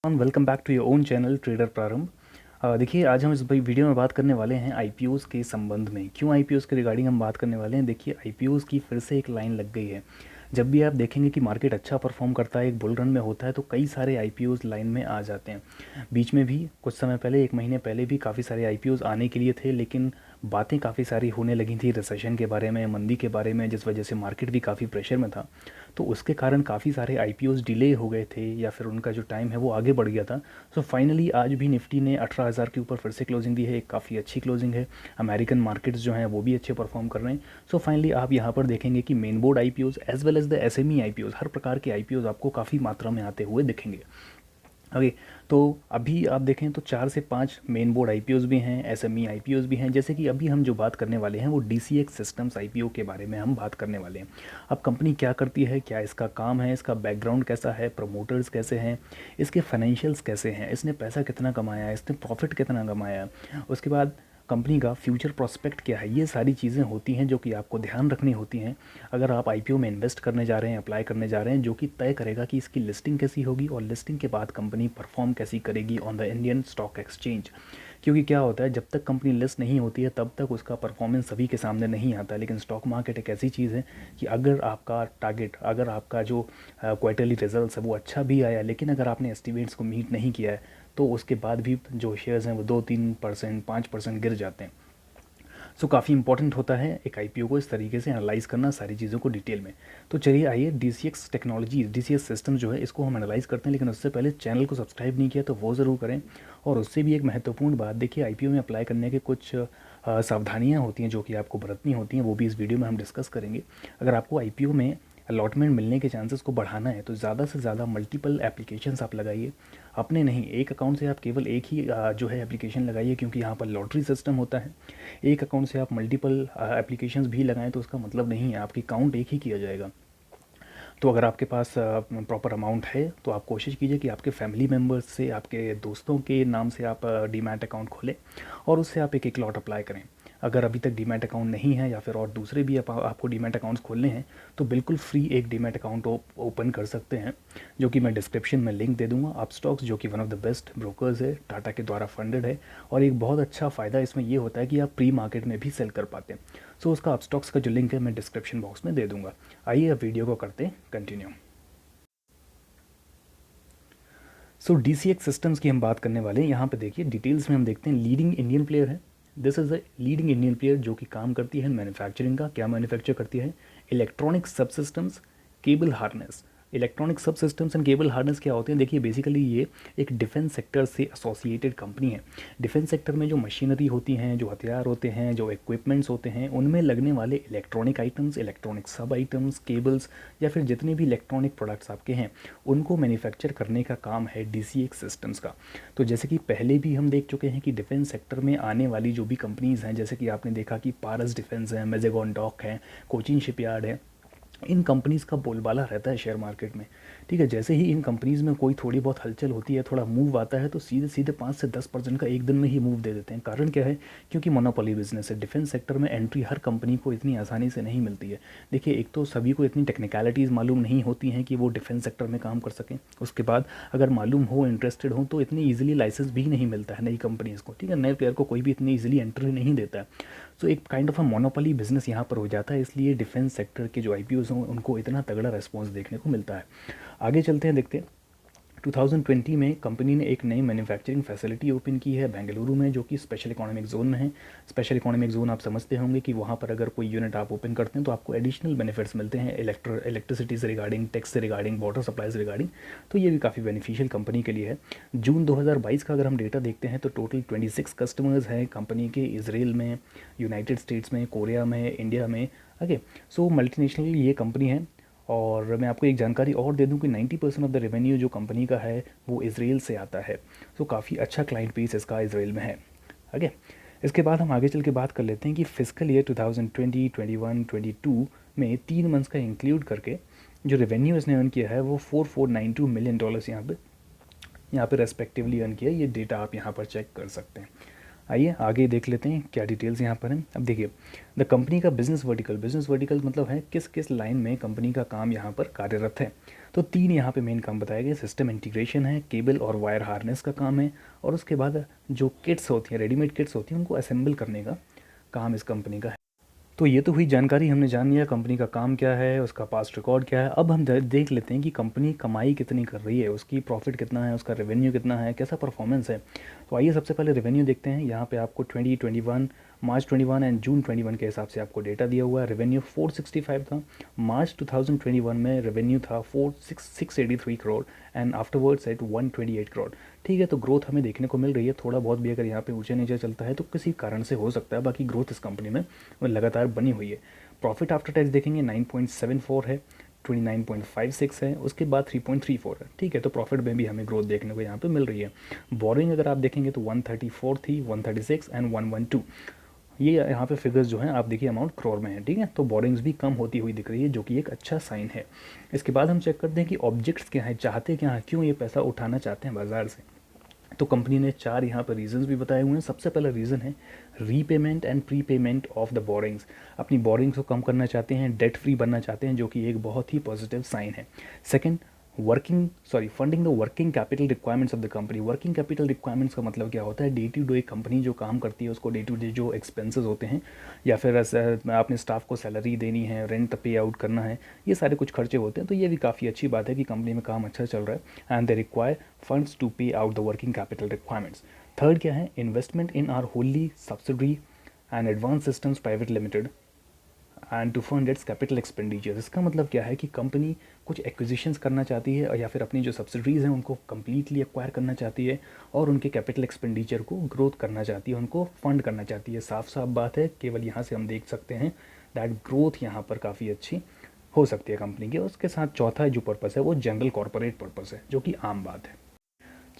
Welcome back to your own channel trader Prarambh. देखिए, आज हम इस वीडियो में बात करने वाले हैं आईपीओज़ के संबंध में। क्यों आईपीओज़ के रिगार्डिंग हम बात करने वाले हैं? देखिए, आईपीओज़ की फिर से एक लाइन लग गई है। जब भी आप देखेंगे कि मार्केट अच्छा परफॉर्म करता है, एक बुल रन में होता है, तो कई सारे आईपीओज़ लाइन में आ जाते हैं। बीच में भी कुछ समय पहले, 1 महीने पहले भी काफ़ी सारे आईपीओज़ आने के लिए थे, लेकिन बातें काफ़ी सारी होने लगी थी रिसेशन के बारे में, मंदी के बारे में, जिस वजह से मार्केट भी काफ़ी प्रेशर में था। तो उसके कारण काफ़ी सारे आईपीओज़ डिले हो गए थे या फिर उनका जो टाइम है वो आगे बढ़ गया था। सो फाइनली आज भी निफ्टी ने 18,000 के ऊपर फिर से क्लोजिंग दी है, एक काफ़ी अच्छी क्लोजिंग है। अमेरिकन मार्केट्स जो हैं वो भी अच्छे परफॉर्म कर रहे हैं। सो फाइनली आप यहाँ पर देखेंगे कि main board IPOs as well as the SME IPOs, हर प्रकार के आईपीओज़ आपको काफ़ी मात्रा में आते हुए दिखेंगे। ओके, तो अभी आप देखें तो 4 से 5 मेन बोर्ड आईपीओज़ भी हैं, एसएमई आईपीओज़ भी हैं। जैसे कि अभी हम जो बात करने वाले हैं वो डीसीएक्स सिस्टम्स आईपीओ के बारे में हम बात करने वाले हैं। अब कंपनी क्या करती है, क्या इसका काम है, इसका बैकग्राउंड कैसा है, प्रमोटर्स कैसे हैं, इसके फाइनेंशियल्स कैसे हैं, इसने पैसा कितना कमाया है, इसने प्रॉफिट कितना कमाया है, उसके बाद कंपनी का फ्यूचर प्रोस्पेक्ट क्या है। ये सारी चीज़ें होती हैं जो कि आपको ध्यान रखनी होती हैं अगर आप आईपीओ में इन्वेस्ट करने जा रहे हैं, अप्लाई करने जा रहे हैं, जो कि तय करेगा कि इसकी लिस्टिंग कैसी होगी और लिस्टिंग के बाद कंपनी परफॉर्म कैसी करेगी on the Indian stock exchange. क्योंकि क्या होता है, जब तक कंपनी लिस्ट नहीं होती है तब तक उसका परफॉर्मेंस सभी के सामने नहीं आता। लेकिन स्टॉक मार्केट एक ऐसी चीज़ है कि अगर आपका टारगेट, अगर आपका जो क्वार्टरली रिजल्ट्स है वो अच्छा भी आया, लेकिन अगर आपने एस्टिमेट्स को मीट नहीं किया है तो उसके बाद भी जो शेयर्स हैं वो 2-3%, 5% गिर जाते हैं। सो काफ़ी इंपॉर्टेंट होता है एक आईपीओ को इस तरीके से एनालाइज करना, सारी चीज़ों को डिटेल में। तो चलिए आइए डीसीएक्स टेक्नोलॉजी, डीसीएक्स सिस्टम जो है इसको हम एनालाइज करते हैं। लेकिन उससे पहले चैनल को सब्सक्राइब नहीं किया तो वो ज़रूर करें। और उससे भी एक महत्वपूर्ण बात, देखिए आईपीओ में अप्लाई करने के कुछ सावधानियाँ होती हैं जो कि आपको बरतनी होती हैं, वो भी इस वीडियो में हम डिस्कस करेंगे। अगर आपको आईपीओ में अलॉटमेंट मिलने के चांसेस को बढ़ाना है तो ज़्यादा से ज़्यादा मल्टीपल एप्लीकेशंस आप लगाइए। अपने नहीं, एक अकाउंट से आप केवल एक ही जो है एप्लीकेशन लगाइए, क्योंकि यहाँ पर लॉटरी सिस्टम होता है। एक अकाउंट से आप मल्टीपल एप्लीकेशंस भी लगाएं तो उसका मतलब नहीं है आपकी काउंट एक ही किया जाएगा। तो अगर आपके पास प्रॉपर अमाउंट है तो आप कोशिश कीजिए कि आपके फैमिली मेम्बर्स से, आपके दोस्तों के नाम से आप डीमैट अकाउंट खोलें और उससे आप एक एक लॉट अप्लाई करें। अगर अभी तक डीमैट अकाउंट नहीं है या फिर और दूसरे भी आपको डीमैट अकाउंट्स खोलने हैं तो बिल्कुल फ्री एक डीमैट अकाउंट ओपन कर सकते हैं, जो कि मैं डिस्क्रिप्शन में लिंक दे दूंगा। अपस्टॉक्स जो कि one of the best brokers है, टाटा के द्वारा फंडेड है। और एक बहुत अच्छा फ़ायदा इसमें ये होता है कि आप प्री मार्केट में भी सेल कर पाते हैं। सो उसका अपस्टॉक्स का जो लिंक है मैं डिस्क्रिप्शन बॉक्स में दे दूंगा। आइए अब वीडियो को करते हैं कंटिन्यू। सो डीसीएक्स सिस्टम्स की हम बात करने वाले हैं। यहाँ पे देखिए डिटेल्स में हम देखते हैं, लीडिंग इंडियन प्लेयर है। This is a leading Indian player जो कि काम करती है मैन्युफैक्चरिंग का। क्या मैन्युफैक्चर करती है? इलेक्ट्रॉनिक सब सिस्टम्स, केबल हार्नेस। इलेक्ट्रॉनिक सब सिस्टम्स एंड केबल हार्नेस क्या होते हैं? देखिए बेसिकली ये एक डिफेंस सेक्टर से एसोसिएटेड कंपनी है। डिफेंस सेक्टर में जो मशीनरी होती हैं, जो हथियार होते हैं, जो इक्विपमेंट्स होते हैं, उनमें लगने वाले इलेक्ट्रॉनिक आइटम्स, इलेक्ट्रॉनिक सब आइटम्स, केबल्स या फिर जितने भी इलेक्ट्रॉनिक प्रोडक्ट्स आपके हैं उनको मैन्युफैक्चर करने का काम है डीसीएक्स सिस्टम्स का। तो जैसे कि पहले भी हम देख चुके हैं कि डिफेंस सेक्टर में आने वाली जो भी कंपनीज़ हैं, जैसे कि आपने देखा कि पारस डिफेंस है, मेजेगॉन डॉक है, कोचिन शिपयार्ड है, इन कंपनीज़ का बोलबाला रहता है शेयर मार्केट में। ठीक है, जैसे ही इन कंपनीज़ में कोई थोड़ी बहुत हलचल होती है, थोड़ा मूव आता है, तो सीधे सीधे 5 से 10% का एक दिन में ही मूव दे देते हैं। कारण क्या है? क्योंकि मोनोपोली बिजनेस है। डिफेंस सेक्टर में एंट्री हर कंपनी को इतनी आसानी से नहीं मिलती है। देखिए, एक तो सभी को इतनी टेक्निकलिटीज़ मालूम नहीं होती हैं कि वो डिफेंस सेक्टर में काम कर सकें। उसके बाद अगर मालूम हो, इंटरेस्टेड हो, तो इतनी ईजिली लाइसेंस भी नहीं मिलता है नई कंपनीज़ को। ठीक है, नए प्लेयर को कोई भी इतनी ईजिली एंट्री नहीं देता है। सो एक kind of a monopoly business यहाँ पर हो जाता है, इसलिए डिफेंस सेक्टर के जो आईपीओज़ हों उनको इतना तगड़ा रेस्पॉन्स देखने को मिलता है। आगे चलते हैं, देखते हैं 2020 में कंपनी ने एक नई मैन्युफैक्चरिंग फैसिलिटी ओपन की है बेंगलुरु में, जो कि स्पेशल इकोनॉमिक जोन में है। स्पेशल इकोनॉमिक जोन आप समझते होंगे कि वहाँ पर अगर कोई यूनिट आप ओपन करते हैं तो आपको एडिशनल बेनिफिट्स मिलते हैं, इलेक्ट्रिसिटी से रिगार्डिंग, टैक्स से रिगार्डिंग, वाटर सप्लाई से रिगार्डिंग। तो ये भी काफ़ी बेनिफिशियल कंपनी के लिए है। जून 2022 का अगर हम डेटा देखते हैं तो टोटल 26 कस्टमर्स हैं कंपनी के, इसराइल में, यूनाइटेड स्टेट्स में, कोरिया में, इंडिया में। ओके, सो मल्टीनेशनल ये कंपनी है। और मैं आपको एक जानकारी और दे दूं कि 90% ऑफ द रेवेन्यू जो कंपनी का है वो इसराइल से आता है। सो काफ़ी अच्छा क्लाइंट बेस इसका इसराइल में है। ओके, इसके बाद हम आगे चल के बात कर लेते हैं कि फिजिकल ईयर 2020, 21, 22 में 3 मंथ्स का इंक्लूड करके जो रेवेन्यू इसने अर्न किया है वो $4492 मिलियन यहाँ पे रेस्पेक्टिवली अर्न किया। ये डेटा आप यहाँ पर चेक कर सकते हैं। आइए आगे देख लेते हैं क्या डिटेल्स यहाँ पर हैं। अब देखिए, द कंपनी का बिजनेस वर्टिकल मतलब है किस किस लाइन में कंपनी का काम यहाँ पर कार्यरत है। तो 3 यहाँ पे मेन काम बताए गए, सिस्टम इंटीग्रेशन है, केबल और वायर हार्नेस का काम है, और उसके बाद जो किट्स होती हैं, रेडीमेड किट्स होती हैं, उनको असेंबल करने का काम इस कंपनी का है। तो ये तो हुई जानकारी, हमने जान लिया कंपनी का काम क्या है, उसका पास्ट रिकॉर्ड क्या है। अब हम देख लेते हैं कि कंपनी कमाई कितनी कर रही है, उसकी प्रॉफिट कितना है, उसका रेवेन्यू कितना है, कैसा परफॉर्मेंस है। तो आइए सबसे पहले रेवेन्यू देखते हैं। यहाँ पे आपको 2021 मार्च 21 एंड जून 21 के हिसाब से आपको डेटा दिया हुआ है। रेवेन्यू 465 था, मार्च 2021 में रेवेन्यू था 683 crore and afterwards at 128 crore. ठीक है, तो ग्रोथ हमें देखने को मिल रही है। थोड़ा बहुत भी अगर यहाँ पे ऊंचे नीचे चलता है तो किसी कारण से हो सकता है, बाकी ग्रोथ इस कंपनी में वो लगातार बनी हुई है। प्रॉफिट आफ्टर टैक्स देखेंगे 9.74 है, 29.56 है, उसके बाद 3.34 है। ठीक है, तो प्रॉफिट में भी हमें ग्रोथ देखने को यहाँ पे मिल रही है। बोरिंग अगर आप देखेंगे तो 134 थी, 136 एंड 112, ये यहाँ पे फिगर्स जो हैं आप देखिए अमाउंट करोड़ में है। ठीक है, तो बोरिंग्स भी कम होती हुई दिख रही है, जो कि एक अच्छा साइन है। इसके बाद हम चेक करते हैं कि ऑब्जेक्ट्स क्या हैं, चाहते क्या हैं, क्यों ये पैसा उठाना चाहते हैं बाजार से। तो कंपनी ने 4 यहाँ पर रीजंस भी बताए हुए हैं। सबसे पहला रीज़न है repayment and prepayment of the borings. अपनी बोरिंग्स को कम करना चाहते हैं, डेट फ्री बनना चाहते हैं, जो कि एक बहुत ही पॉजिटिव साइन है। Second, funding the working capital requirements of the company. Working capital requirements का मतलब क्या होता है, डे टू डे कंपनी जो काम करती है उसको डे टू डे जो एक्सपेंसेस होते हैं, या फिर अपने स्टाफ को सैलरी देनी है, रेंट पे आउट करना है, ये सारे कुछ खर्चे होते हैं। तो ये भी काफ़ी अच्छी बात है कि कंपनी में काम अच्छा चल रहा है and they require funds to pay out the working capital requirements. Third क्या है, investment in our wholly subsidiary and advance systems private limited and to fund its capital expenditure. इसका मतलब क्या है कि कंपनी कुछ एक्विजिशंस करना चाहती है, या फिर अपनी जो सब्सिडरीज हैं उनको कम्प्लीटली एक्वायर करना चाहती है, और उनके कैपिटल एक्सपेंडिचर को ग्रोथ करना चाहती है, उनको फंड करना चाहती है। साफ साफ बात है, केवल यहाँ से हम देख सकते हैं दैट ग्रोथ यहाँ पर काफ़ी अच्छी हो सकती है कंपनी की। उसके साथ चौथा जो पर्पस है वो जनरल कॉर्पोरेट पर्पस है, जो कि आम बात है।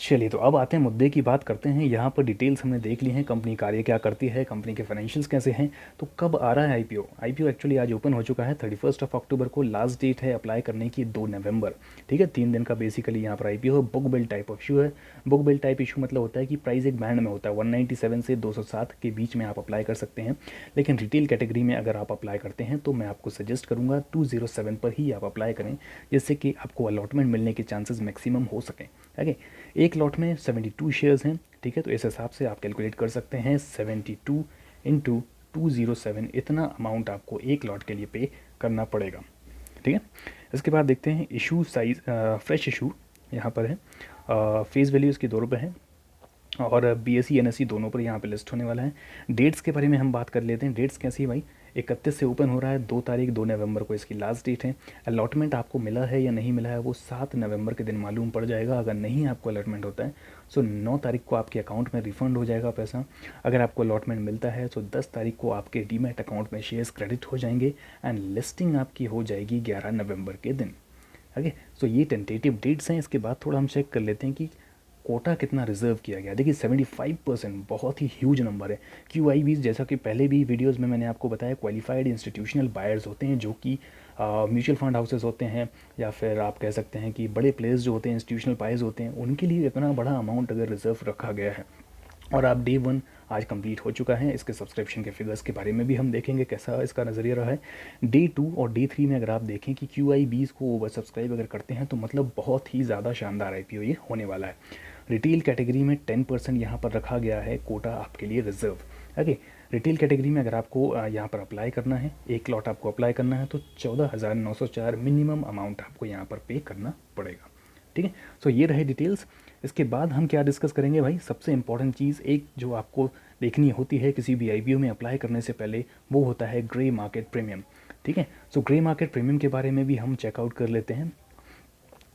चलिए, तो अब आते हैं मुद्दे की बात करते हैं। यहाँ पर डिटेल्स हमने देख ली हैं, कंपनी कार्य क्या करती है, कंपनी के फाइनेंशियल्स कैसे हैं। तो कब आ रहा है आईपीओ? आईपीओ एक्चुअली आज ओपन हो चुका है 31 अक्टूबर को। लास्ट डेट है अप्लाई करने की 2 नवंबर। ठीक है, 3 दिन का बेसिकली यहाँ पर आईपीओ है। Book build type of issue है। बुक बिल्ड टाइप इशू मतलब होता है कि प्राइस एक बैंड में होता है, 197 से 207 के बीच में आप अप्लाई कर सकते हैं। लेकिन रिटेल कैटेगरी में अगर आप अप्लाई करते हैं तो मैं आपको सजेस्ट करूँगा 207 पर ही आप अप्लाई करें, जिससे कि आपको अलॉटमेंट मिलने के चांसेस मैक्सिमम हो सकें। ठीक है, एक लॉट में 72 शेयर्स हैं। ठीक है, तो इस हिसाब से आप कैलकुलेट कर सकते हैं 72 इंटू 207, इतना अमाउंट आपको एक लॉट के लिए पे करना पड़ेगा। ठीक है, इसके बाद देखते हैं इशू साइज। फ्रेश इशू यहाँ पर है, फेस वैल्यू इसकी 2 रुपये है, और बीएसई एनएसई दोनों पर यहाँ पे लिस्ट होने वाला है। डेट्स के बारे में हम बात कर लेते हैं। डेट्स कैसी है भाई, 31 से ओपन हो रहा है, 2 नवंबर को इसकी लास्ट डेट है। अलॉटमेंट आपको मिला है या नहीं मिला है वो 7 नवंबर के दिन मालूम पड़ जाएगा। अगर नहीं आपको अलॉटमेंट होता है सो 9 तारीख को आपके अकाउंट में रिफंड हो जाएगा पैसा। अगर आपको अलॉटमेंट मिलता है तो 10 तारीख को आपके डीमैट अकाउंट में शेयर्स क्रेडिट हो जाएंगे एंड लिस्टिंग आपकी हो जाएगी 11 नवंबर के दिन। ओके, सो ये टेंटेटिव डेट्स हैं। इसके बाद थोड़ा हम चेक कर लेते हैं कि कोटा कितना रिजर्व किया गया। देखिए 75% बहुत ही ह्यूज नंबर है। QIBs जैसा कि पहले भी वीडियोस में मैंने आपको बताया, क्वालिफाइड इंस्टीट्यूशनल बायर्स होते हैं, जो कि म्यूचुअल फंड हाउसेस होते हैं, या फिर आप कह सकते हैं कि बड़े प्लेयर्स जो होते हैं, इंस्टीट्यूशनल बायर्स होते हैं, उनके लिए इतना बड़ा अमाउंट अगर रिजर्व रखा गया है। और आप डे 1 आज कंप्लीट हो चुका है। इसके सब्सक्रिप्शन के फिगर्स के बारे में भी हम देखेंगे कैसा इसका नज़रिया रहा है। डे 2 और डे 3 में अगर आप देखें कि QIBs को ओवर सब्सक्राइब अगर करते हैं तो मतलब बहुत ही ज़्यादा शानदार IPO ये होने वाला है। रिटेल कैटेगरी में 10% यहाँ पर रखा गया है कोटा आपके लिए रिजर्व। ओके, रिटेल कैटेगरी में अगर आपको यहाँ पर अप्लाई करना है, एक लॉट आपको अप्लाई करना है, तो 14,904 मिनिमम अमाउंट आपको यहाँ पर पे करना पड़ेगा। ठीक है, सो ये रहे डिटेल्स। इसके बाद हम क्या डिस्कस करेंगे भाई, सबसे इंपॉर्टेंट चीज़ एक जो आपको देखनी होती है किसी भी IPO में अप्लाई करने से पहले, वो होता है ग्रे मार्केट प्रीमियम। ठीक है, सो ग्रे मार्केट प्रीमियम के बारे में भी हम चेकआउट कर लेते हैं।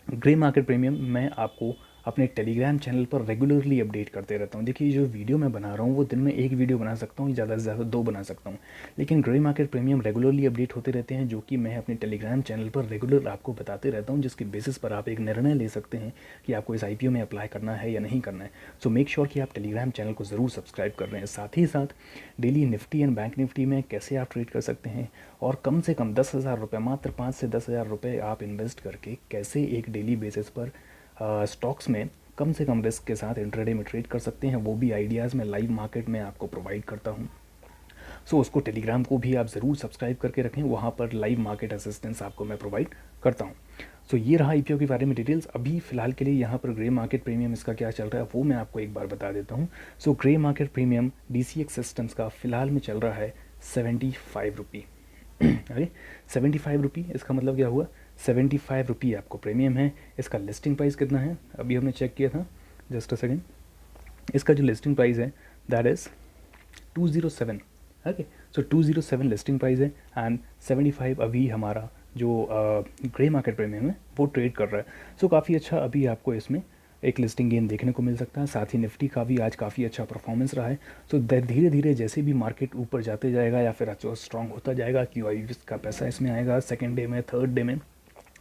ग्रे मार्केट प्रीमियम मैं आपको अपने टेलीग्राम चैनल पर रेगुलरली अपडेट करते रहता हूँ। देखिए जो वीडियो मैं बना रहा हूँ वो दिन में एक वीडियो बना सकता हूँ, ज़्यादा से ज़्यादा 2 बना सकता हूँ, लेकिन grey market premium regularly update होते रहते हैं, जो कि मैं अपने टेलीग्राम चैनल पर रेगुलर आपको बताते रहता हूँ, जिसके बेसिस पर आप एक निर्णय ले सकते हैं कि आपको इस IPO में अप्लाई करना है या नहीं करना है। सो मेक श्योर कि आप टेलीग्राम चैनल को ज़रूर सब्सक्राइब कर रहे हैं। साथ ही साथ daily Nifty and bank Nifty में कैसे आप ट्रेड कर सकते हैं, और कम से कम 10,000 रुपये, मात्र 5 से 10,000 रुपये आप इन्वेस्ट करके कैसे एक डेली बेसिस पर स्टॉक्स में कम से कम रिस्क के साथ इंट्राडे में ट्रेड कर सकते हैं, वो भी आइडियाज़ में लाइव मार्केट में आपको प्रोवाइड करता हूँ। सो उसको टेलीग्राम को भी आप ज़रूर सब्सक्राइब करके रखें, वहाँ पर लाइव मार्केट असिस्टेंस आपको मैं प्रोवाइड करता हूँ। सो ये रहा IPO के बारे में डिटेल्स। अभी फ़िलहाल के लिए यहाँ पर ग्रे मार्केट प्रीमियम इसका क्या चल रहा है वो मैं आपको एक बार बता देता हूँ। So grey market premium DCX systems का फ़िलहाल में चल रहा है 75 रुपी। अरे 75 रुपी, इसका मतलब क्या हुआ, 75 रुपी आपको प्रीमियम है। इसका लिस्टिंग प्राइस कितना है, अभी हमने चेक किया था, जस्ट अ सेकेंड। इसका जो लिस्टिंग प्राइस है that is 207। Okay, so 207 listing price है एंड 75 अभी हमारा जो ग्रे मार्केट प्रीमियम है वो ट्रेड कर रहा है। सो काफ़ी अच्छा अभी आपको इसमें एक लिस्टिंग गेन देखने को मिल सकता है। साथ ही निफ्टी का भी आज काफ़ी अच्छा परफॉर्मेंस रहा है। सो धीरे धीरे जैसे भी मार्केट ऊपर जाते जाएगा या फिर अच्छा स्ट्रांग होता जाएगा, QIP का पैसा इसमें आएगा सेकेंड डे में, थर्ड डे में,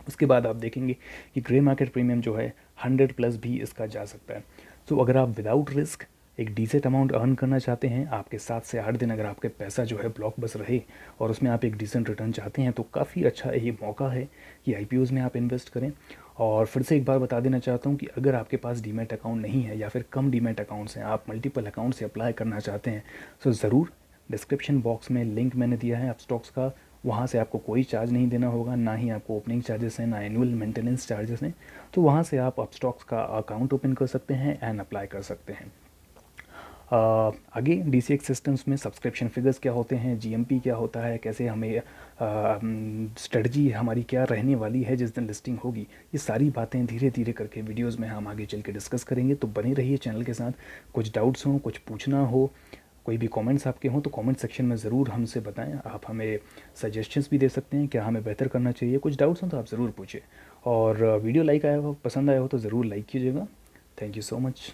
उसके बाद आप देखेंगे कि ग्रे मार्केट प्रीमियम जो है 100+ भी इसका जा सकता है। सो अगर आप विदाउट रिस्क एक डिसेंट अमाउंट अर्न करना चाहते हैं, आपके 7 से 8 दिन अगर आपके पैसा जो है ब्लॉक बस रहे और उसमें आप एक डिसेंट रिटर्न चाहते हैं, तो काफ़ी अच्छा ये मौका है कि IPOs में आप इन्वेस्ट करें। और फिर से एक बार बता देना चाहता हूँ कि अगर आपके पास डीमैट अकाउंट नहीं है या फिर कम डीमैट अकाउंट्स हैं, आप मल्टीपल अकाउंट से अप्लाई करना चाहते हैं, तो ज़रूर डिस्क्रिप्शन बॉक्स में लिंक मैंने दिया है अपस्टॉक्स का, वहाँ से आपको कोई चार्ज नहीं देना होगा, ना ही आपको ओपनिंग चार्जेस हैं, ना एनुअल मेंटेनेंस चार्जेस हैं। तो वहाँ से आप अपस्टॉक्स का अकाउंट ओपन कर सकते हैं एंड अप्लाई कर सकते हैं। आगे DCX सिस्टम्स में सब्सक्रिप्शन फिगर्स क्या होते हैं, GMP क्या होता है, कैसे हमें स्ट्रेटजी हमारी क्या रहने वाली है जिस दिन लिस्टिंग होगी, ये सारी बातें धीरे धीरे करके वीडियोस में हम आगे चल के डिस्कस करेंगे। तो बने रहिए चैनल के साथ। कुछ डाउट्स हों, कुछ पूछना हो, कोई भी कमेंट्स आपके हों तो कमेंट सेक्शन में ज़रूर हमसे बताएं। आप हमें सजेशंस भी दे सकते हैं, क्या हमें बेहतर करना चाहिए। कुछ डाउट्स हों तो आप ज़रूर पूछें। और वीडियो लाइक आया हो, पसंद आया हो तो ज़रूर लाइक कीजिएगा। Thank you so much.